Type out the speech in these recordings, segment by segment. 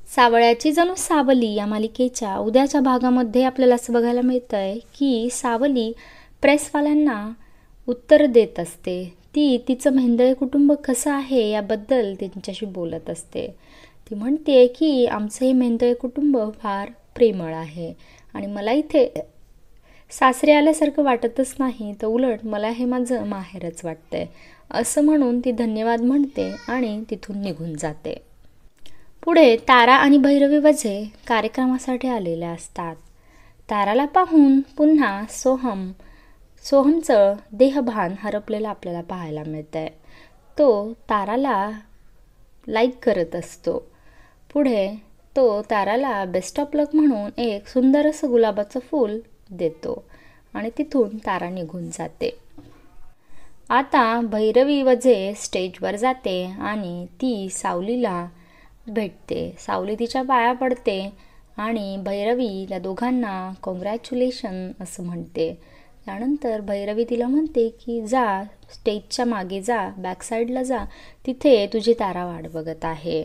सावळ्याची जणू सावली या मालिकेच्या उद्याच्या भागामध्ये आपल्याला असं बघायला मिळतंय की सावली प्रेसवाल्यांना उत्तर देत असते. ती तिचं मेंदळे कुटुंब कसं आहे याबद्दल त्यांच्याशी बोलत असते. ती म्हणते की आमचं हे मेंदळे कुटुंब फार प्रेमळ आहे आणि मला इथे सासरे आल्यासारखं वाटतच नाही, तर उलट मला हे माझं माहेरच वाटतंय. असं म्हणून ती धन्यवाद म्हणते आणि तिथून निघून जाते. पुढे तारा आणि भैरवी वझे कार्यक्रमासाठी आलेल्या असतात. ताराला पाहून पुन्हा सोहमचं देहभान हरपलेलं आपल्याला पाहायला मिळतंय. तो ताराला लाईक करत असतो. पुढे तो ताराला बेस्ट ऑफ लक म्हणून एक सुंदर असं गुलाबाचं फूल देतो आणि तिथून तारा निघून जाते. आता भैरवी वझे स्टेजवर जाते आणि ती सावलीला भेटते. सावली तिच्या पाया पडते आणि भैरवी त्या दोघांना कॉंग्रॅच्युलेशन असं म्हणते. त्यानंतर भैरवी तिला म्हणते की जा स्टेजच्या मागे जा, बॅकसाईडला जा, तिथे तुझी तारा वाट बघत आहे.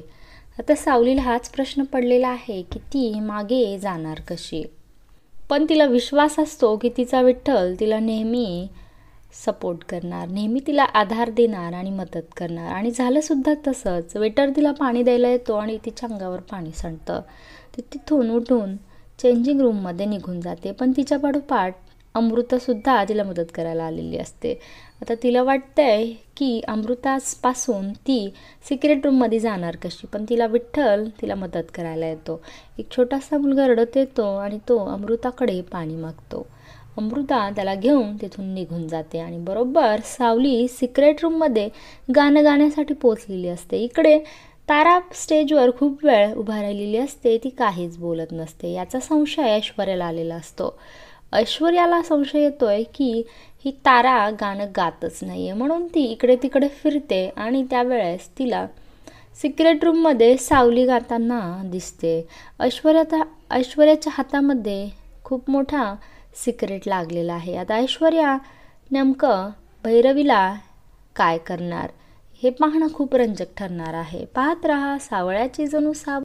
आता सावलीला हाच प्रश्न पडलेला आहे की ती मागे जाणार कशी. पण तिला विश्वास असतो की तिचा विठ्ठल तिला नेहमी सपोर्ट करणार, नेहमी तिला आधार देणार आणि मदत करणार. आणि झालं सुद्धा तसंच. वेटर तिला पाणी द्यायला येतो आणि तिच्या अंगावर पाणी सांडतं. ती तिथून उठून चेंजिंग रूममध्ये निघून जाते. पण तिच्या पाठोपाठ अमृतासुद्धा तिला मदत करायला आलेली असते. आता तिला वाटतंय की अमृतापासून ती सिक्रेट रूममध्ये जाणार कशी, पण तिला विठ्ठल तिला मदत करायला येतो. एक छोटासा मुलगा रडत येतो आणि तो अमृताकडे पाणी मागतो. अमृता त्याला घेऊन तिथून निघून जाते आणि बरोबर सावली सिक्रेट रूममध्ये गाणं गाण्यासाठी पोचलेली असते. इकडे तारा स्टेजवर खूप वेळ उभा राहिलेली असते. ती काहीच बोलत नसते. याचा संशय ऐश्वर्याला आलेला असतो. ऐश्वर्याला संशय येतोय की ही तारा गाणं गातच नाही आहे, म्हणून ती इकडे तिकडे फिरते आणि त्यावेळेस तिला सिक्रेट रूममध्ये सावली गाताना दिसते. ऐश्वर्याच्या हातामध्ये खूप मोठा सिक्रेट लागलेला आहे. आता ऐश्वर्या नेमकं भैरवीला काय करणार हे पाहणं खूप रंजक ठरणार आहे. पाहत रहा सावळ्याची जणू सावली.